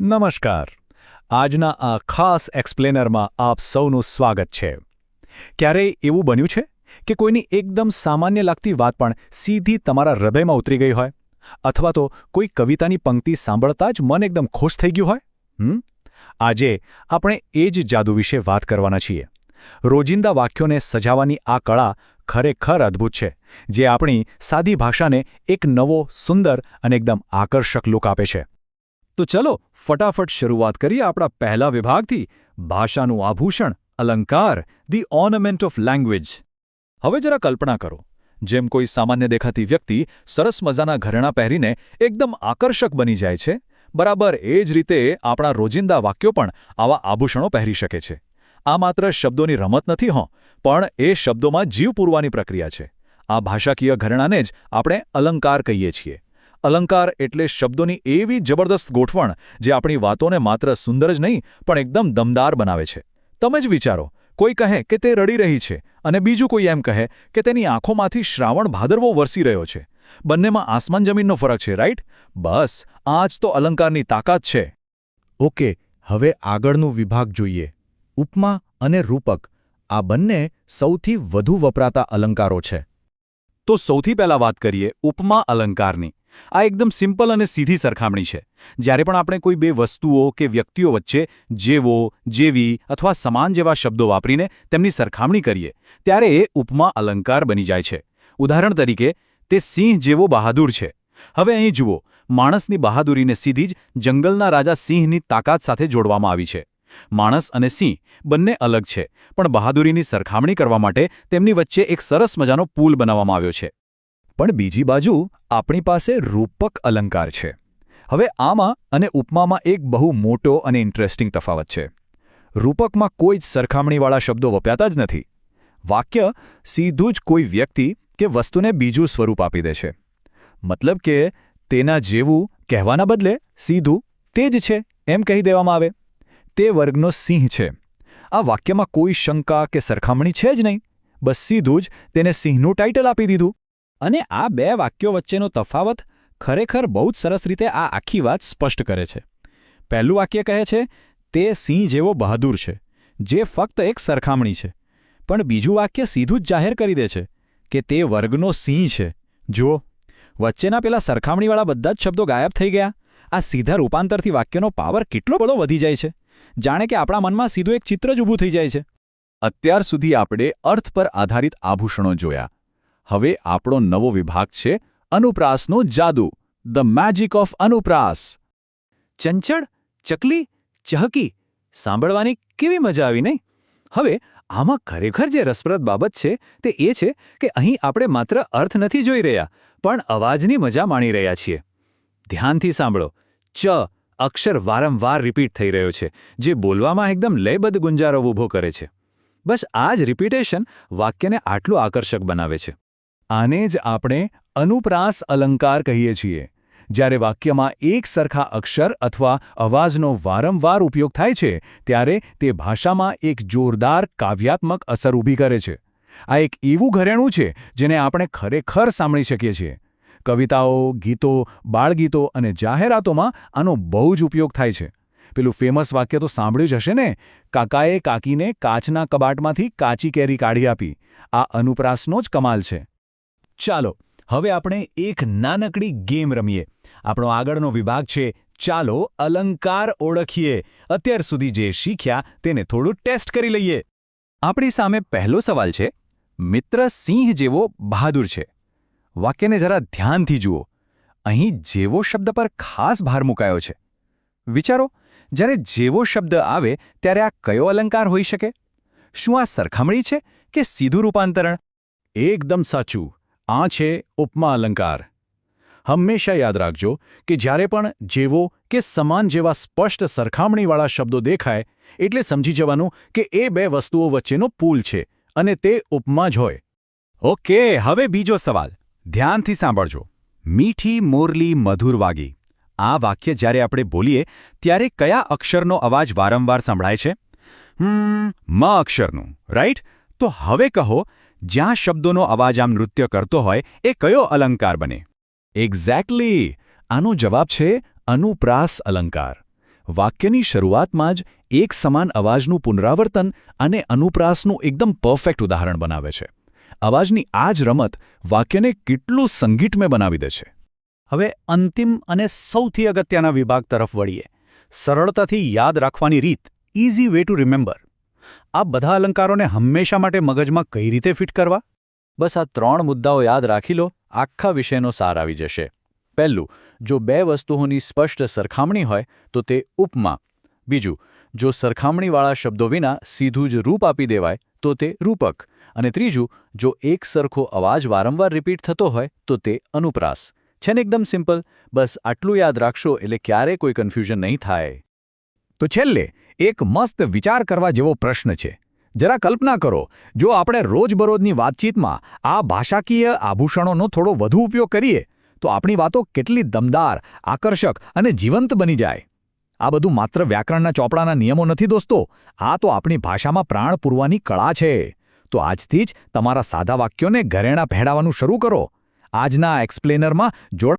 નમસ્કાર. આજના આ ખાસ એક્સપ્લેનરમાં આપ સૌનું સ્વાગત છે. ક્યારેય એવું બન્યું છે કે કોઈની એકદમ સામાન્ય લાગતી વાત પણ સીધી તમારા હૃદયમાં ઉતરી ગઈ હોય? અથવા તો કોઈ કવિતાની પંક્તિ સાંભળતા જ મન એકદમ ખુશ થઈ ગયું હોય? આજે આપણે એ જ જાદુ વિશે વાત કરવાના છીએ. રોજિંદા વાક્યોને સજાવવાની આ કળા ખરેખર અદ્ભુત છે, જે આપણી સાદી ભાષાને એક નવો, સુંદર અને એકદમ આકર્ષક લુક આપે છે. તો ચલો ફટાફટ શરૂઆત કરીએ આપણા પહેલા વિભાગથી, ભાષાનું આભૂષણ, અલંકાર, ધી ઓર્નામેન્ટ ઓફ લેંગ્વેજ. હવે જરા કલ્પના કરો, જેમ કોઈ સામાન્ય દેખાતી વ્યક્તિ સરસ મજાના ઘરેણાં પહેરીને એકદમ આકર્ષક બની જાય છે, બરાબર એ જ રીતે આપણા રોજિંદા વાક્યો પણ આવા આભૂષણો પહેરી શકે છે. આ માત્ર શબ્દોની રમત નથી પણ એ શબ્દોમાં જીવ પૂરવાની પ્રક્રિયા છે. આ ભાષાકીય ઘરેણાને જ આપણે અલંકાર કહીએ છીએ. અલંકાર એટલે શબ્દોની એવી જબરદસ્ત ગોઠવણ જે આપણી વાતોને માત્ર સુંદર જ નહીં પણ એકદમ દમદાર બનાવે છે. તમે જ વિચારો, કોઈ કહે કે તે રડી રહી છે અને બીજું કોઈ એમ કહે કે તેની આંખોમાંથી શ્રાવણ ભાદરવો વરસી રહ્યો છે. બંનેમાં આસમાન જમીનનો ફરક છે, રાઈટ? બસ આ જ તો અલંકારની તાકાત છે. ઓકે, હવે આગળનું વિભાગ જોઈએ. ઉપમા અને રૂપક, આ બંને સૌથી વધુ વપરાતા અલંકારો છે. તો સૌથી પહેલા વાત કરીએ ઉપમા અલંકારની. આ એકદમ સિમ્પલ અને સીધી સરખામણી છે. જ્યારે પણ આપણે કોઈ બે વસ્તુઓ કે વ્યક્તિઓ વચ્ચે જેવો, જેવી અથવા સમાન જેવા શબ્દો વાપરીને તેમની સરખામણી કરીએ, ત્યારે એ ઉપમા અલંકાર બની જાય છે. ઉદાહરણ તરીકે, તે સિંહ જેવો બહાદુર છે. હવે અહીં જુઓ, માણસની બહાદુરીને સીધી જ જંગલના રાજા સિંહની તાકાત સાથે જોડવામાં આવી છે. માણસ અને સિંહ બંને અલગ છે, પણ બહાદુરીની સરખામણી કરવા માટે તેમની વચ્ચે એક સરસ મજાનો પુલ બનાવવામાં આવ્યો છે. પણ બીજી બાજુ આપણી પાસે રૂપક અલંકાર છે. હવે આમાં અને ઉપમામાં એક બહુ મોટો અને ઇન્ટરેસ્ટિંગ તફાવત છે. રૂપકમાં કોઈ જ સરખામણીવાળા શબ્દો વપરાતા જ નથી. વાક્ય સીધું જ કોઈ વ્યક્તિ કે વસ્તુને બીજું સ્વરૂપ આપી દે છે. મતલબ કે તેના જેવું કહેવાના બદલે સીધું તે જ છે એમ કહી દેવામાં આવે. તે વર્ગનો સિંહ છે. આ વાક્યમાં કોઈ શંકા કે સરખામણી છે જ નહીં. બસ સીધું જ તેને સિંહનું ટાઇટલ આપી દીધું. અને આ બે વાક્યો વચ્ચેનો તફાવત ખરેખર બહુ જ સરસ રીતે આ આખી વાત સ્પષ્ટ કરે છે. પહેલું વાક્ય કહે છે, તે સિંહ જેવો બહાદુર છે, જે ફક્ત એક સરખામણી છે. પણ બીજું વાક્ય સીધું જ જાહેર કરી દે છે કે તે વર્ગનો સિંહ છે. જુઓ, વચ્ચેના પેલા સરખામણીવાળા બધા જ શબ્દો ગાયબ થઈ ગયા. આ સીધા રૂપાંતરથી વાક્યનો પાવર કેટલો બધો વધી જાય છે. જાણે કે આપણા મનમાં સીધું એક ચિત્ર જ ઊભું થઈ જાય છે. અત્યાર સુધી આપણે અર્થ પર આધારિત આભૂષણો જોયા. હવે આપણો નવો વિભાગ છે અનુપ્રાસનો જાદુ, ધ મેજિક ઓફ અનુપ્રાસ. ચંચળ, ચકલી, ચહકી, સાંભળવાની કેવી મજા આવી નહીં? હવે આમાં ખરેખર જે રસપ્રદ બાબત છે તે એ છે કે અહીં આપણે માત્ર અર્થ નથી જોઈ રહ્યા, પણ અવાજની મજા માણી રહ્યા છીએ. ધ્યાનથી સાંભળો. ચ અક્ષર વારંવાર રિપીટ થઈ રહ્યો છે, જે બોલવામાં એકદમ લયબદ્ધ ગુંજારો ઊભો કરે છે. બસ આ જ રિપીટેશન વાક્યને આટલું આકર્ષક બનાવે છે. આને જ આપણે અનુપ્રાસ અલંકાર કહીએ છીએ. જ્યારે વાક્યમાં એક સરખા અક્ષર અથવા અવાજનો વારંવાર ઉપયોગ થાય છે, ત્યારે તે ભાષામાં એક જોરદાર કાવ્યાત્મક અસર ઊભી કરે છે. આ એક એવું ઘરેણું છે જેને આપણે ખરેખર સાંભળી શકીએ છીએ. કવિતાઓ, ગીતો, બાળગીતો અને જાહેરાતોમાં આનો બહુ જ ઉપયોગ થાય છે. પેલું ફેમસ વાક્ય તો સાંભળ્યું જ હશે ને, કાકાએ કાકીને કાચના કબાટમાંથી કાચી કેરી કાઢી આપી. આ અનુપ્રાસનો જ કમાલ છે. ચાલો હવે આપણે એક નાનકડી ગેમ રમીએ. આપણો આગળનો વિભાગ છે ચાલો અલંકાર ઓળખીએ. અત્યાર સુધી જે શીખ્યા તેને થોડું ટેસ્ટ કરી લઈએ. આપણી સામે પહેલો સવાલ છે, મિત્ર સિંહ જેવો બહાદુર છે. વાક્યને જરા ધ્યાનથી જુઓ. અહીં જેવો શબ્દ પર ખાસ ભાર મુકાયો છે. વિચારો, જ્યારે જેવો શબ્દ આવે ત્યારે આ કયો અલંકાર હોઈ શકે? શું આ સરખામણી છે કે સીધું રૂપાંતરણ? એકદમ સાચું, આ છે ઉપમા અલંકાર. હંમેશા યાદ રાખજો કે જ્યારે પણ જેવો કે સમાન જેવા સ્પષ્ટ સરખામણીવાળા શબ્દો દેખાય એટલે સમજી જવાનું કે એ બે વસ્તુઓ વચ્ચેનો પુલ છે અને તે ઉપમા જ હોય. ઓકે, હવે બીજો સવાલ. ધ્યાનથી સાંભળજો. મીઠી મોરલી મધુર વાગી. આ વાક્ય જ્યારે આપણે બોલીએ ત્યારે કયા અક્ષરનો અવાજ વારંવાર સંભળાય છે? મ અક્ષરનું, રાઈટ? તો હવે કહો, જ્યાં શબ્દોનો અવાજ આમ નૃત્ય કરતો હોય એ કયો અલંકાર બને? એક્ઝેક્ટલી! આનો જવાબ છે અનુપ્રાસ અલંકાર. વાક્યની શરૂઆતમાં જ એક સમાન અવાજનું પુનરાવર્તન અને અનુપ્રાસનું એકદમ પરફેક્ટ ઉદાહરણ બનાવે છે. અવાજની આ જ રમત વાક્યને કેટલું સંગીતમય બનાવી દે છે. હવે અંતિમ અને સૌથી અગત્યના વિભાગ તરફ વળીએ. સરળતાથી યાદ રાખવાની રીત, ઇઝી વે ટુ રિમેમ્બર. આ બધા અલંકારોને હંમેશા માટે મગજમાં કઈ રીતે ફિટ કરવા? બસ આ 3 મુદ્દાઓ યાદ રાખી લો, આખા વિષયનો સાર આવી જશે. પહેલું, જો 2 વસ્તુઓની સ્પષ્ટ સરખામણી હોય તો તે ઉપમા. બીજું, જો સરખામણીવાળા શબ્દો વિના સીધું જ રૂપ આપી દેવાય તો તે રૂપક. અને ત્રીજું, જો એક સરખો અવાજ વારંવાર રિપીટ થતો હોય તો તે અનુપ્રાસ. છે ને એકદમ સિમ્પલ? બસ આટલું યાદ રાખશો એટલે ક્યારેય કોઈ કન્ફ્યુઝન નહીં થાય. તો છેલ્લે એક મસ્ત વિચાર કરવા જેવો પ્રશ્ન છે. જરા કલ્પના કરો, જો આપણે રોજબરોજની વાતચીતમાં આ ભાષાકીય આભૂષણોનો થોડો વધુ ઉપયોગ કરીએ તો આપણી વાતો કેટલી દમદાર, આકર્ષક અને જીવંત બની જાય. આ બધું માત્ર વ્યાકરણના ચોપડાના નિયમો નથી દોસ્તો, આ તો આપણી ભાષામાં પ્રાણ પૂરવાની કળા છે. તો આજથી જ તમારા સાદા વાક્યોને ઘરેણાં પહેરાવાનું શરૂ કરો. આજના એક્સપ્લેનરમાં